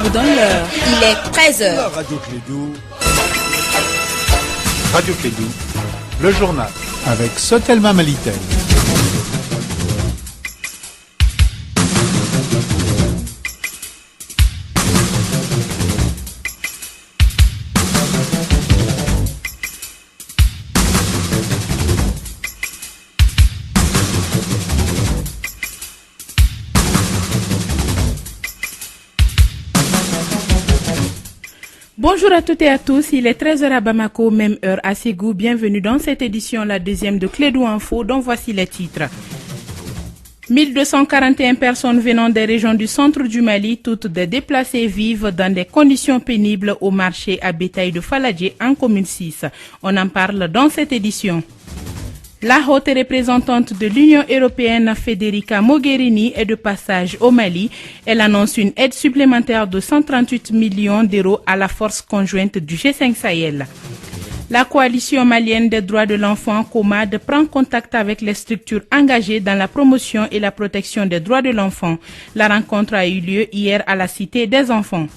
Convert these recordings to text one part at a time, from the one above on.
vous donne l'heure. Il est 13h. Radio Clédou. Radio Clédou, le journal avec Sotelma Malitel. Bonjour à toutes et à tous, il est 13h à Bamako, même heure à Ségou. Bienvenue dans cette édition, la deuxième de Clédou Info, dont voici les titres. 1241 personnes venant des régions du centre du Mali, toutes des déplacés, vivent dans des conditions pénibles au marché à bétail de Faladje en commune 6. On en parle dans cette édition. La haute représentante de l'Union européenne, Federica Mogherini, est de passage au Mali. Elle annonce une aide supplémentaire de 138 millions d'euros à la force conjointe du G5 Sahel. La coalition malienne des droits de l'enfant, COMAD, prend contact avec les structures engagées dans la promotion et la protection des droits de l'enfant. La rencontre a eu lieu hier à la Cité des enfants.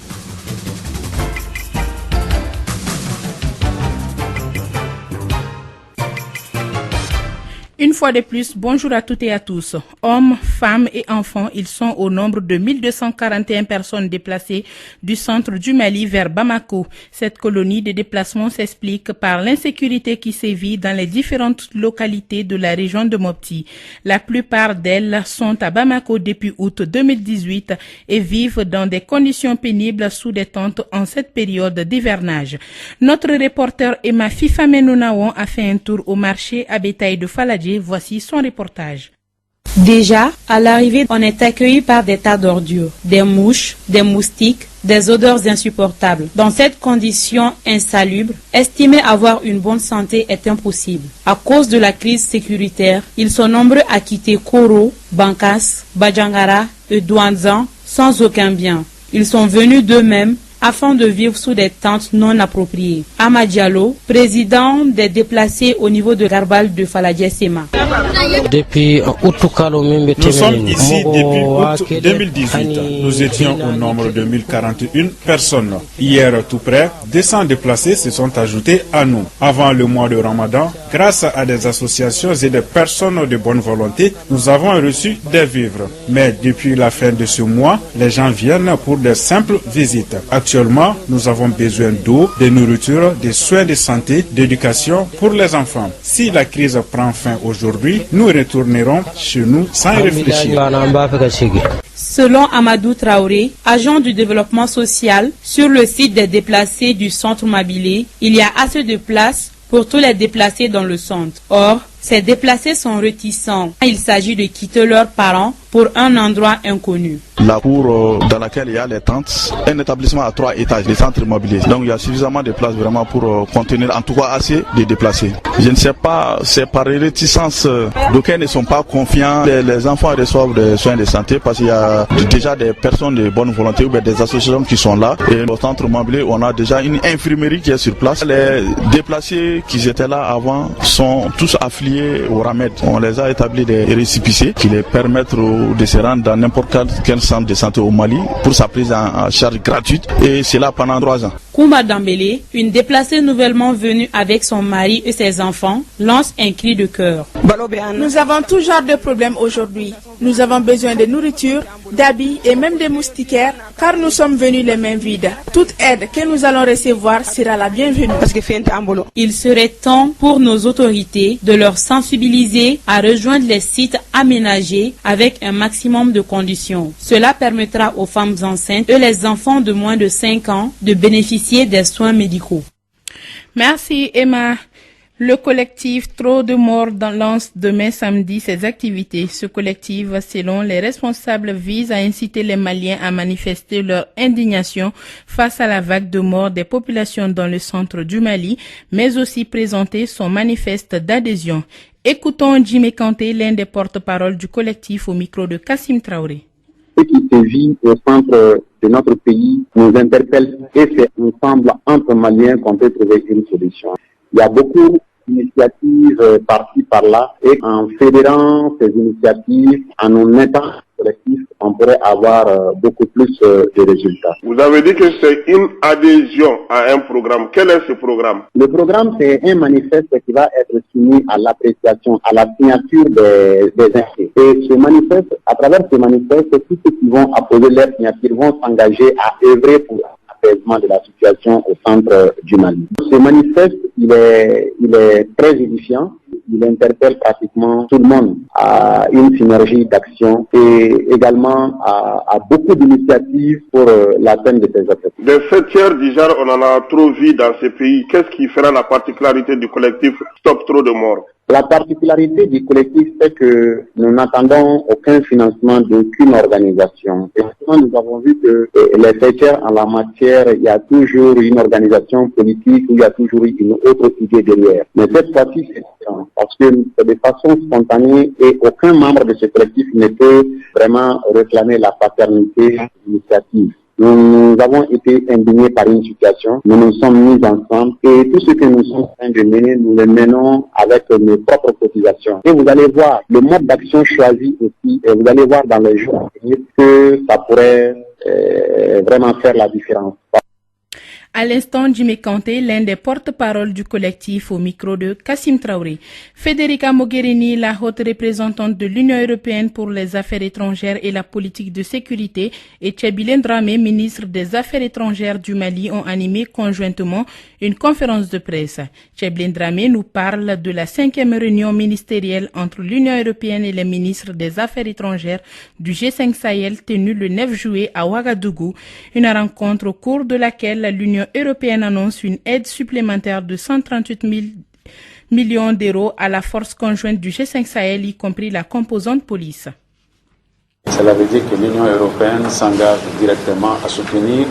Une fois de plus, bonjour à toutes et à tous. Hommes, femmes et enfants, ils sont au nombre de 1241 personnes déplacées du centre du Mali vers Bamako. Cette colonie de déplacement s'explique par l'insécurité qui sévit dans les différentes localités de la région de Mopti. La plupart d'elles sont à Bamako depuis août 2018 et vivent dans des conditions pénibles sous des tentes en cette période d'hivernage. Notre reporter Emma Fifamenounaon a fait un tour au marché à bétail de Faladje. Voici son reportage. Déjà, à l'arrivée, on est accueilli par des tas d'ordures, des mouches, des moustiques, des odeurs insupportables. Dans cette condition insalubre, estimer avoir une bonne santé est impossible. À cause de la crise sécuritaire, ils sont nombreux à quitter Koro, Bankas, Bajangara et Douanzan sans aucun bien. Ils sont venus d'eux-mêmes afin de vivre sous des tentes non appropriées. Ama Diallo, président des déplacés au niveau de Garbal de Faladje Sema. Nous sommes ici depuis août 2018. Nous étions au nombre de 1041 personnes. Hier, tout près, 200 déplacés se sont ajoutés à nous. Avant le mois de Ramadan, grâce à des associations et des personnes de bonne volonté, nous avons reçu des vivres. Mais depuis la fin de ce mois, les gens viennent pour de simples visites. Actuellement, nous avons besoin d'eau, de nourriture, de soins de santé, d'éducation pour les enfants. Si la crise prend fin aujourd'hui, nous retournerons chez nous sans réfléchir. Selon Amadou Traoré, agent du développement social, sur le site des déplacés du centre Mabilé, il y a assez de place pour tous les déplacés dans le centre. Or, ces déplacés sont réticents. Il s'agit de quitter leurs parents pour un endroit inconnu. La cour dans laquelle il y a les tentes, un établissement à 3 étages, des centres immobiliers. Donc il y a suffisamment de place vraiment pour contenir en tout cas assez de déplacés. Je ne sais pas, c'est par réticence. D'aucuns ne sont pas confiants. Les enfants reçoivent des soins de santé parce qu'il y a déjà des personnes de bonne volonté ou des associations qui sont là. Et au centre immobilier, on a déjà une infirmerie qui est sur place. Les déplacés qui étaient là avant sont tous affiliés au RAMED. On les a établi des récépissés qui les permettent de se rendre dans n'importe quel centre de santé au Mali pour sa prise en charge gratuite et c'est là pendant 3 ans. Koumba Dambélé, une déplacée nouvellement venue avec son mari et ses enfants, lance un cri de cœur. Nous avons tout genre de problèmes aujourd'hui. Nous avons besoin de nourriture, d'habits et même de moustiquaires car nous sommes venus les mains vides. Toute aide que nous allons recevoir sera la bienvenue. Il serait temps pour nos autorités de leur sensibiliser à rejoindre les sites aménagés avec un maximum de conditions. Cela permettra aux femmes enceintes et les enfants de moins de 5 ans de bénéficier des soins médicaux. Merci Emma. Le collectif Trop de morts lance demain samedi ses activités. Ce collectif, selon les responsables, vise à inciter les Maliens à manifester leur indignation face à la vague de morts des populations dans le centre du Mali, mais aussi présenter son manifeste d'adhésion. Écoutons Jimmy Kanté, l'un des porte-parole du collectif, au micro de Kassim Traoré. Ce qui se vit au centre de notre pays nous interpelle et c'est ensemble entre Maliens qu'on peut trouver une solution. Il y a beaucoup d'initiatives par-ci par-là et en fédérant ces initiatives, en nous mettant collectif, on pourrait avoir beaucoup plus de résultats. Vous avez dit que c'est une adhésion à un programme. Quel est ce programme? Le programme, c'est un manifeste qui va être soumis à l'appréciation, à la signature des inscrits. Et ce manifeste, à travers ce manifeste, tous ceux qui vont apposer leur signature vont s'engager à œuvrer pour l'apaisement de la situation au centre du Mali. Ce manifeste, il est très édifiant. Il interpelle pratiquement tout le monde à une synergie d'action et également à beaucoup d'initiatives pour l'atteinte de ces objectifs. Des fêtières du genre, on en a trop vu dans ces pays. Qu'est-ce qui fera la particularité du collectif Stop Trop de Morts? La particularité du collectif, c'est que nous n'attendons aucun financement d'aucune organisation. Et nous avons vu que les fêtières en la matière, il y a toujours une organisation politique ou il y a toujours une autre idée derrière. Mais cette fois-ci, c'est différent parce que c'est de façon spontanée et aucun membre de ce collectif ne peut vraiment réclamer la paternité de l'initiative. Nous avons été indignés par une situation, nous nous sommes mis ensemble et tout ce que nous sommes en train de mener, nous le menons avec nos propres cotisations. Et vous allez voir le mode d'action choisi aussi et vous allez voir dans les jours à venir que ça pourrait vraiment faire la différence. À l'instant, Jimmy Kanté, l'un des porte-parole du collectif, au micro de Kassim Traoré. Federica Mogherini, la haute représentante de l'Union européenne pour les affaires étrangères et la politique de sécurité, et Tchébilène Dramé, ministre des Affaires étrangères du Mali, ont animé conjointement une conférence de presse. Tchébilène Dramé nous parle de la 5e réunion ministérielle entre l'Union européenne et les ministres des Affaires étrangères du G5 Sahel tenue le 9 juillet à Ouagadougou, une rencontre au cours de laquelle l'Union européenne annonce une aide supplémentaire de 138 millions d'euros à la force conjointe du G5 Sahel, y compris la composante police. Cela veut dire que l'Union européenne s'engage directement à soutenir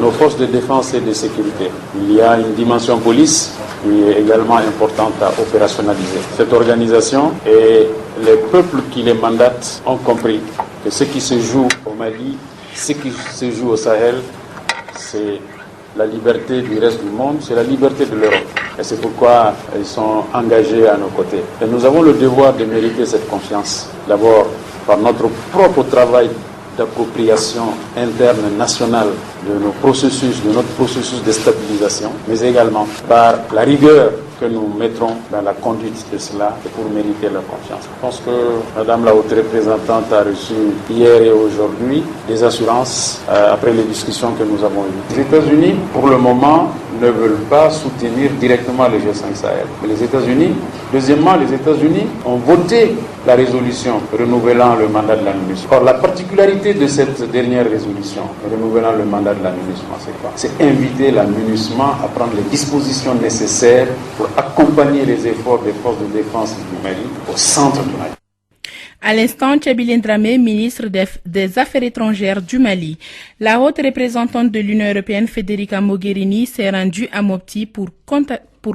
nos forces de défense et de sécurité. Il y a une dimension police qui est également importante à opérationnaliser. Cette organisation et les peuples qui les mandatent ont compris que ce qui se joue au Mali, ce qui se joue au Sahel, c'est la liberté du reste du monde, c'est la liberté de l'Europe. Et c'est pourquoi ils sont engagés à nos côtés. Et nous avons le devoir de mériter cette confiance. D'abord, par notre propre travail d'appropriation interne nationale de nos processus, de notre processus de stabilisation, mais également par la rigueur que nous mettrons dans la conduite de cela et pour mériter leur confiance. Je pense que Madame la haute représentante a reçu hier et aujourd'hui des assurances après les discussions que nous avons eues. Les États-Unis, pour le moment, ne veulent pas soutenir directement le G5 Sahel. Mais les États-Unis, deuxièmement, les États-Unis ont voté la résolution renouvelant le mandat de la MINUSMA. Or, la particularité de cette dernière résolution renouvelant le mandat de la MINUSMA, c'est quoi? C'est inviter la MINUSMA à prendre les dispositions nécessaires pour accompagner les efforts des forces de défense du Mali au centre du Mali. À l'instant, Tchébilène Dramé, ministre des Affaires étrangères du Mali. La haute représentante de l'Union européenne, Federica Mogherini, s'est rendue à Mopti pour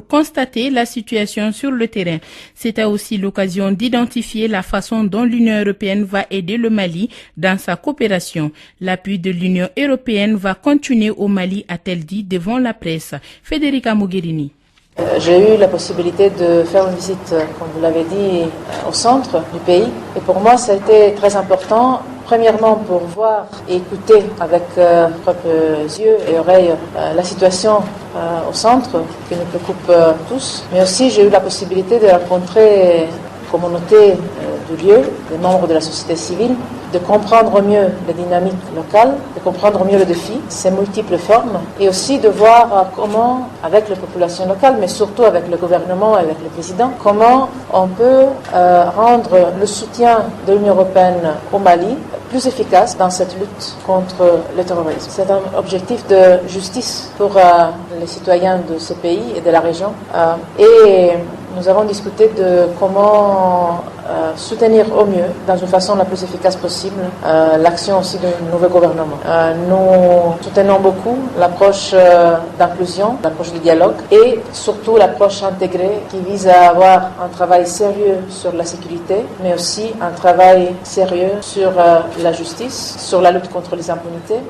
constater la situation sur le terrain. C'était aussi l'occasion d'identifier la façon dont l'Union européenne va aider le Mali dans sa coopération. L'appui de l'Union européenne va continuer au Mali, a-t-elle dit devant la presse. Federica Mogherini. J'ai eu la possibilité de faire une visite, comme vous l'avez dit, au centre du pays. Et pour moi, ça a été très important. Premièrement, pour voir et écouter avec propres yeux et oreilles la situation au centre, qui nous préoccupe tous. Mais aussi, j'ai eu la possibilité de rencontrer la communauté du lieu, les membres de la société civile, de comprendre mieux les dynamiques locales, de comprendre mieux le défi, ses multiples formes, et aussi de voir comment, avec les populations locales, mais surtout avec le gouvernement et avec le président, comment on peut rendre le soutien de l'Union européenne au Mali plus efficace dans cette lutte contre le terrorisme. C'est un objectif de justice pour les citoyens de ce pays et de la région. Et nous avons discuté de comment soutenir au mieux, dans une façon la plus efficace possible, l'action aussi du nouveau gouvernement. Nous soutenons beaucoup l'approche d'inclusion, l'approche du dialogue et surtout l'approche intégrée qui vise à avoir un travail sérieux sur la sécurité, mais aussi un travail sérieux sur la justice, sur la lutte contre les impunités.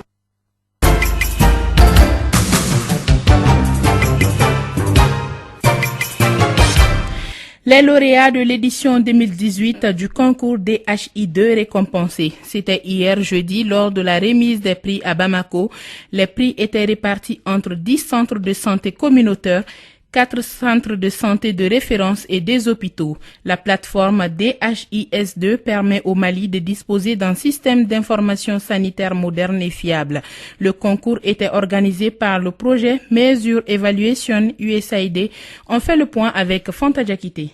Les lauréats de l'édition 2018 du concours DHI2 récompensés. C'était hier jeudi lors de la remise des prix à Bamako. Les prix étaient répartis entre 10 centres de santé communautaires, 4 centres de santé de référence et des hôpitaux. La plateforme DHIS2 permet au Mali de disposer d'un système d'information sanitaire moderne et fiable. Le concours était organisé par le projet Measure Evaluation USAID. On fait le point avec Fanta Diakité.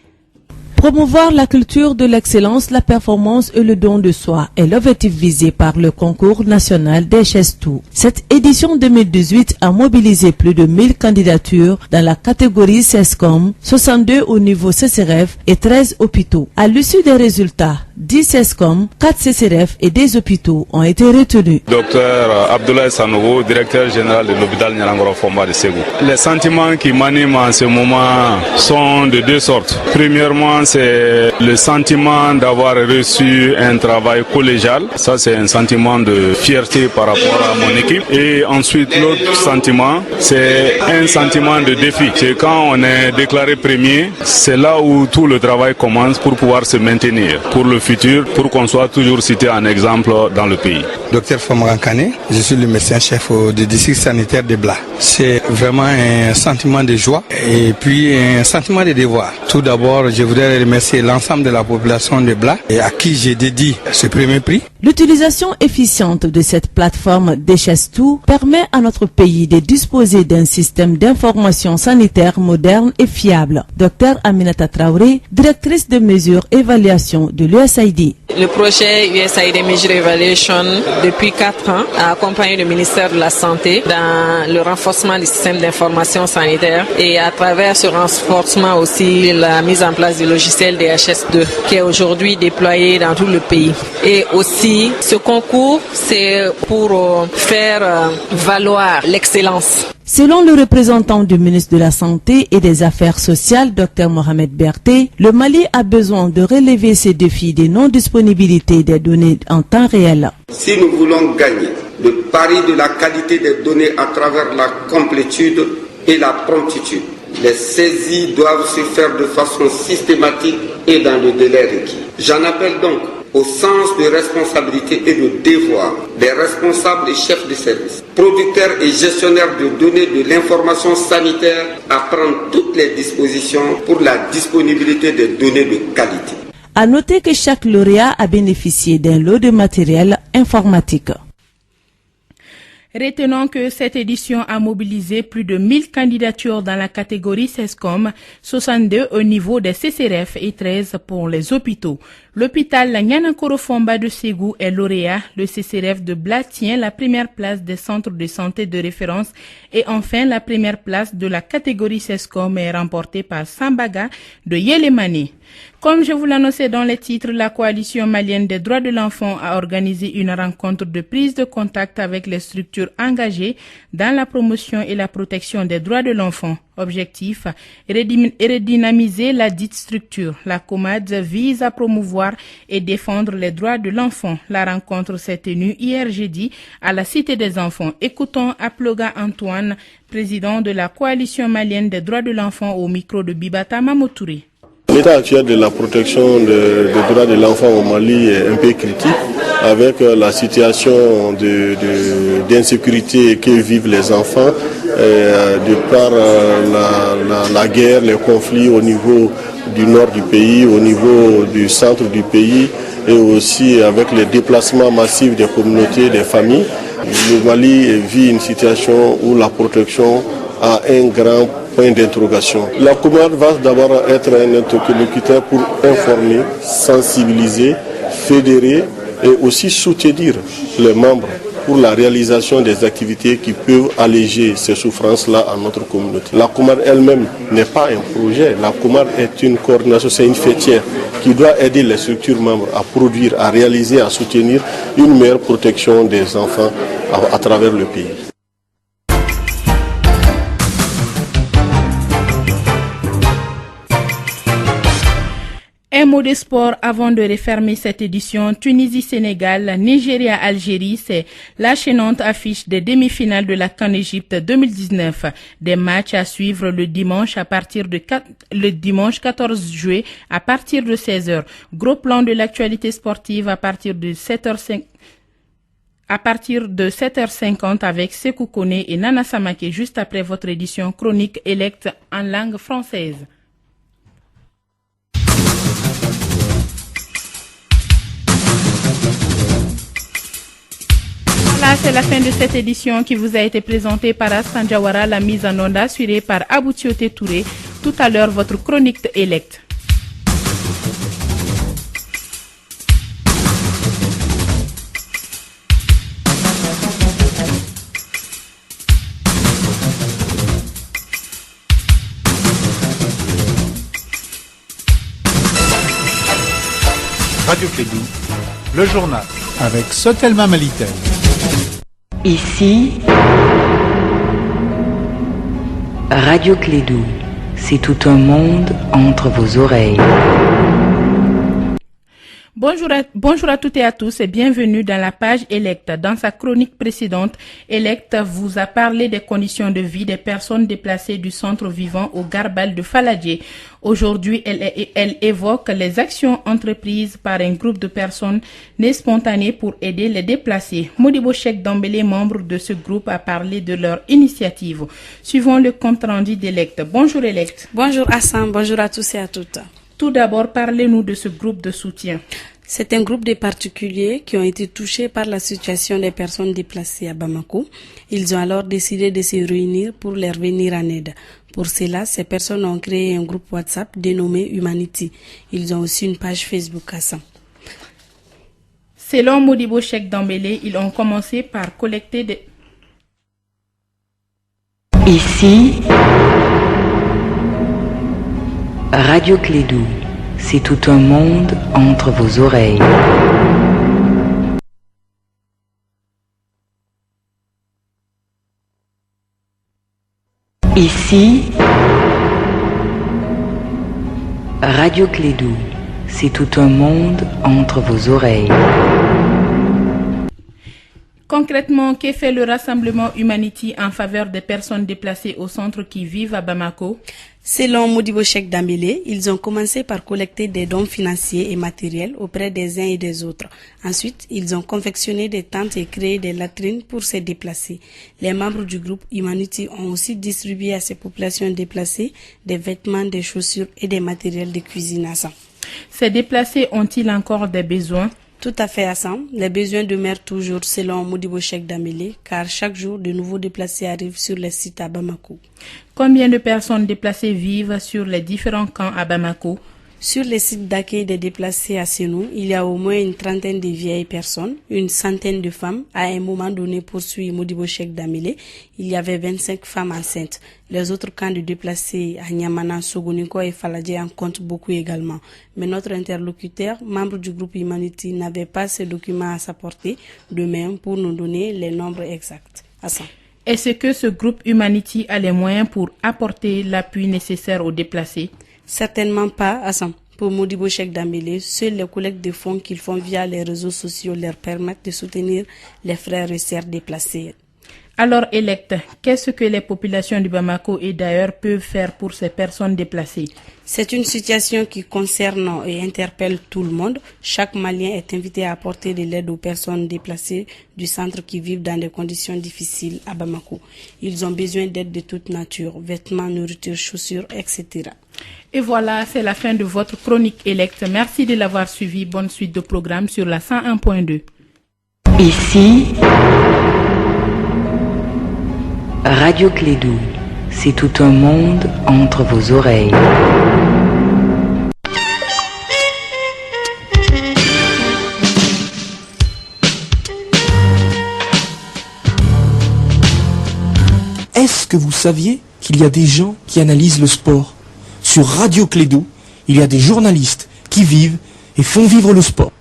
Promouvoir la culture de l'excellence, la performance et le don de soi est l'objectif visé par le concours national DHIS2. Cette édition 2018 a mobilisé plus de 1000 candidatures dans la catégorie CESCOM, 62 au niveau CCRF et 13 hôpitaux. À l'issue des résultats, 10 CESCOM, 4 CCRF et des hôpitaux ont été retenus. Docteur Abdoulaye Sanogo, directeur général de l'hôpital Nyarangoro Fomba de Ségou. Les sentiments qui m'animent en ce moment sont de deux sortes. Premièrement, c'est le sentiment d'avoir reçu un travail collégial. Ça, c'est un sentiment de fierté par rapport à mon équipe. Et ensuite, l'autre sentiment, c'est un sentiment de défi. C'est quand on est déclaré premier, c'est là où tout le travail commence pour pouvoir se maintenir pour le futur, pour qu'on soit toujours cité en exemple dans le pays. Docteur Famara Kane, je suis le médecin-chef du district sanitaire de Bla. C'est vraiment un sentiment de joie et puis un sentiment de devoir. Tout d'abord, je voudrais remercier l'ensemble de la population de Bla et à qui j'ai dédié ce premier prix. L'utilisation efficiente de cette plateforme DHIS2 permet à notre pays de disposer d'un système d'information sanitaire moderne et fiable. Docteur Aminata Traoré, directrice de mesures évaluation de l'USAID. Le projet USAID Measure Evaluation, depuis 4 ans, a accompagné le ministère de la Santé dans le renforcement du système d'information sanitaire et à travers ce renforcement aussi la mise en place du logiciel DHIS2 qui est aujourd'hui déployé dans tout le pays. Et aussi, ce concours, c'est pour faire valoir l'excellence. Selon le représentant du ministre de la Santé et des Affaires sociales, Dr Mohamed Berté, le Mali a besoin de relever ces défis de non-disponibilité des données en temps réel. Si nous voulons gagner le pari de la qualité des données à travers la complétude et la promptitude, les saisies doivent se faire de façon systématique et dans le délai requis. J'en appelle donc au sens de responsabilité et de devoir des responsables et chefs de service, producteurs et gestionnaires de données de l'information sanitaire à prendre toutes les dispositions pour la disponibilité des données de qualité. À noter que chaque lauréat a bénéficié d'un lot de matériel informatique. Retenons que cette édition a mobilisé plus de 1000 candidatures dans la catégorie CESCOM, 62 au niveau des CCRF et 13 pour les hôpitaux. L'hôpital Nyarangoro Fomba de Ségou est lauréat. Le CCRF de Bla tient la première place des centres de santé de référence et enfin la première place de la catégorie CESCOM est remportée par Sambaga de Yelemane. Comme je vous l'annonçais dans les titres, la coalition malienne des droits de l'enfant a organisé une rencontre de prise de contact avec les structures engagées dans la promotion et la protection des droits de l'enfant. Objectif, redynamiser la dite structure. La COMAD vise à promouvoir et défendre les droits de l'enfant. La rencontre s'est tenue hier jeudi à la Cité des Enfants. Écoutons Aploga Antoine, président de la coalition malienne des droits de l'enfant au micro de Bibata Mamotouré. L'état actuel de la protection des droits de l'enfant au Mali est un peu critique avec la situation d'insécurité que vivent les enfants de par la guerre, les conflits au niveau du nord du pays, au niveau du centre du pays et aussi avec les déplacements massifs des communautés, des familles. Le Mali vit une situation où la protection a un grand point d'interrogation. La COMAD va d'abord être un interlocuteur pour informer, sensibiliser, fédérer et aussi soutenir les membres pour la réalisation des activités qui peuvent alléger ces souffrances-là à notre communauté. La COMAD elle-même n'est pas un projet. La COMAD est une coordination, c'est une fêtière qui doit aider les structures membres à produire, à réaliser, à soutenir une meilleure protection des enfants à travers le pays. Un mot de sport avant de refermer cette édition. Tunisie-Sénégal, Nigeria-Algérie, c'est la chaînante affiche des demi-finales de la CAN Égypte 2019. Des matchs à suivre le dimanche 14 juillet à partir de 16h. Gros plan de l'actualité sportive à partir de 7h50 avec Sekou Kone et Nana Samake juste après votre édition chronique Elect en langue française. Voilà, c'est la fin de cette édition qui vous a été présentée par Hassan Diawara, la mise en onde assurée par Abou Tioté Touré. Tout à l'heure, votre chronique Elect. Radio Clédou, le journal avec Sotelma Malitel. Ici, Radio Clédou, c'est tout un monde entre vos oreilles. Bonjour à toutes et à tous et bienvenue dans la page Elect. Dans sa chronique précédente, Elect vous a parlé des conditions de vie des personnes déplacées du centre vivant au Garbal de Faladje. Aujourd'hui, elle évoque les actions entreprises par un groupe de personnes nées spontanées pour aider les déplacés. Modibo Cheikh Dambélé, membre de ce groupe, a parlé de leur initiative. Suivons le compte rendu d'Elect. Bonjour Elect. Bonjour Hassan, bonjour à tous et à toutes. Tout d'abord, parlez-nous de ce groupe de soutien. C'est un groupe de particuliers qui ont été touchés par la situation des personnes déplacées à Bamako. Ils ont alors décidé de se réunir pour leur venir en aide. Pour cela, ces personnes ont créé un groupe WhatsApp dénommé Humanity. Ils ont aussi une page Facebook à ça. Selon Modibo Cheikh Dambélé, ils ont commencé par collecter des... Ici, Radio Clédou, c'est tout un monde entre vos oreilles. Ici, Radio Clédou, c'est tout un monde entre vos oreilles. Concrètement, que fait le rassemblement Humanity en faveur des personnes déplacées au centre qui vivent à Bamako? Selon Modibo Cheikh Dambélé, ils ont commencé par collecter des dons financiers et matériels auprès des uns et des autres. Ensuite, ils ont confectionné des tentes et créé des latrines pour ces déplacés. Les membres du groupe Humanity ont aussi distribué à ces populations déplacées des vêtements, des chaussures et des matériels de cuisine à sang. Ces déplacés ont-ils encore des besoins? Tout à fait, Hassan. Les besoins demeurent toujours selon Modibo Cheikh Dambélé, car chaque jour, de nouveaux déplacés arrivent sur les sites à Bamako. Combien de personnes déplacées vivent sur les différents camps à Bamako? Sur les sites d'accueil des déplacés à Sénou, il y a au moins une trentaine de vieilles personnes, une centaine de femmes. À un moment donné, poursuit Modibo Cheikh Dambélé, il y avait 25 femmes enceintes. Les autres camps de déplacés à Niamana, Sogoniko et Faladje en comptent beaucoup également. Mais notre interlocuteur, membre du groupe Humanity, n'avait pas ces documents à sa portée, de même pour nous donner les nombres exacts. Hassan. Est-ce que ce groupe Humanity a les moyens pour apporter l'appui nécessaire aux déplacés? Certainement pas, Hassan. Pour Modibo Cheikh Dambélé, seules les collectes de fonds qu'ils font via les réseaux sociaux leur permettent de soutenir les frères et sœurs déplacés. Alors, Elect, qu'est-ce que les populations du Bamako et d'ailleurs peuvent faire pour ces personnes déplacées? C'est une situation qui concerne et interpelle tout le monde. Chaque Malien est invité à apporter de l'aide aux personnes déplacées du centre qui vivent dans des conditions difficiles à Bamako. Ils ont besoin d'aide de toute nature, vêtements, nourriture, chaussures, etc. Et voilà, c'est la fin de votre chronique Elect. Merci de l'avoir suivi. Bonne suite de programme sur la 101.2. Ici, Radio Clédou, c'est tout un monde entre vos oreilles. Est-ce que vous saviez qu'il y a des gens qui analysent le sport? Sur Radio Clédou, il y a des journalistes qui vivent et font vivre le sport.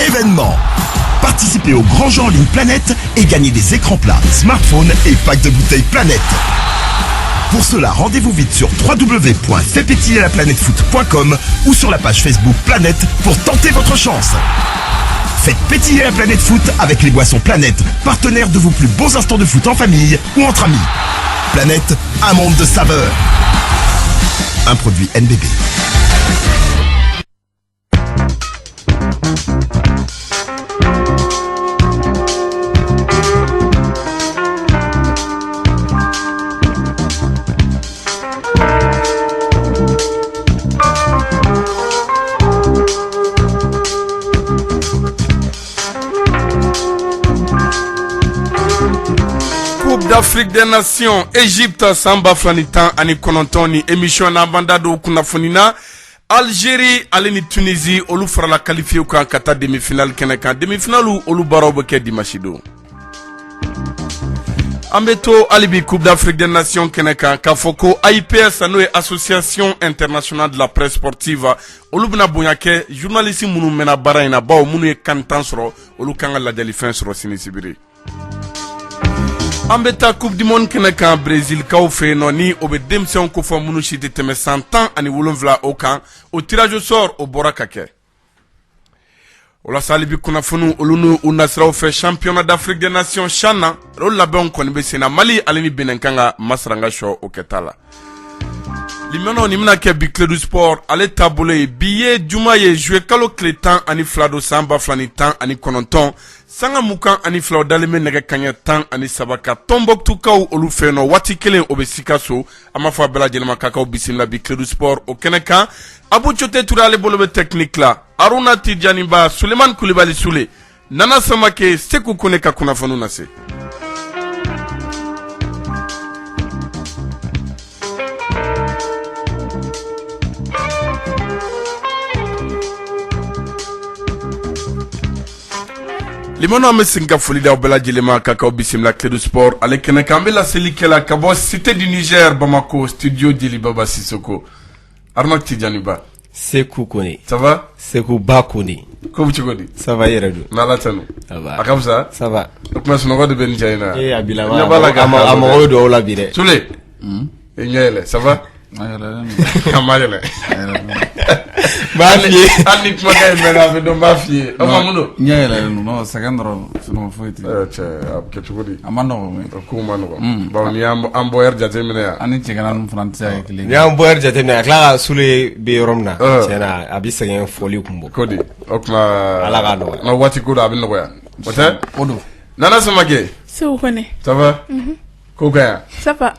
Événements, participer au grand jeu en ligne Planète et gagner des écrans plats, smartphones et packs de bouteilles Planète. Pour cela, rendez-vous vite sur www.faitpétiller-la-planète-foot.com ou sur la page Facebook Planète pour tenter votre chance. Faites pétiller la planète foot avec les boissons Planète, partenaire de vos plus beaux instants de foot en famille ou entre amis. Planète, un monde de saveurs. Un produit NBB. d'Afrique des Nations, Égypte, Samba Flanitan, Ani Konontoni, émission Nabandado Kunafonina, Algérie, Aleni Tunisie, Olu Frala qualifié au Kata demi-finale Kenekan, demi-finale ou Olu Baroboke Dimashido. Ambeto Alibi Coupe d'Afrique des Nations Kenekan, Kafoko, AIPS, Anoé Association Internationale de la Presse Sportive, Olubna Bouyake, journaliste Mounou Mena Baraina, Bao Mounou Kantansro, Olu Kanga la Delifensro Sinisibiri. Ambeta Coupe du Monde Kenekan Brésil Kaoufé Noni Obe Demseon Kofa Mounushi de Teme 100 ans Ani Wulonvla Okan au tirage au sort au Borakake. Ola Salibi Kunafunu Olunu Unasra fait championnat d'Afrique des Nations Chana Rola Bon Konbe Sena Mali Aleni Benenkanga Masranga Show au Ketala. Limano Nimna ke Biclé du Sport ale tabule billet Jumaye joué kalo Clétan Ani Flado Samba Flanitan Ani Kononton Sanga Mukan Ani Flao Daleme Nege Kanya Tan Ani Sabaka Tombouctou Kaou Olufeno Wati Kelen Obesikaso Amafa Bela Jelema Kakao Bisimla Biclé du Sport au Kenekan Abou Chote Tourale Bolobe technique là Aruna Tidjaniba Suleiman Koulibaly Soule Nana Samake Sekou Koneka Kunafonu Nase. Limono ame singa folida obela jilema kakao bisimla clé du sport ale kenekambe la selikela kabo cité du Niger Bamako studio Djili Baba Sissoko Armak Tidjaniba Sekou Kone ça va Sekou Bakoni Kobu chikodi ça va yeredu Nalatanu ça va Akamsa ça va Okuma sunogo de ben jaina abilama ama do ola bire Sule Enyele ça va Amayele Bafie Ani kumaka mena be don bafie Amamuno Nyele no secondro suno foiti abkechugudi amano kuma no ba ni ambo jate mena ya ani chegana no français kile ni ambo jate mena kala sule be romna tena abisegen foli kumbo kodi okma alaga no no wati kuda abin no ya wata odo nana samage c'est où connais ça va Kokaya ça va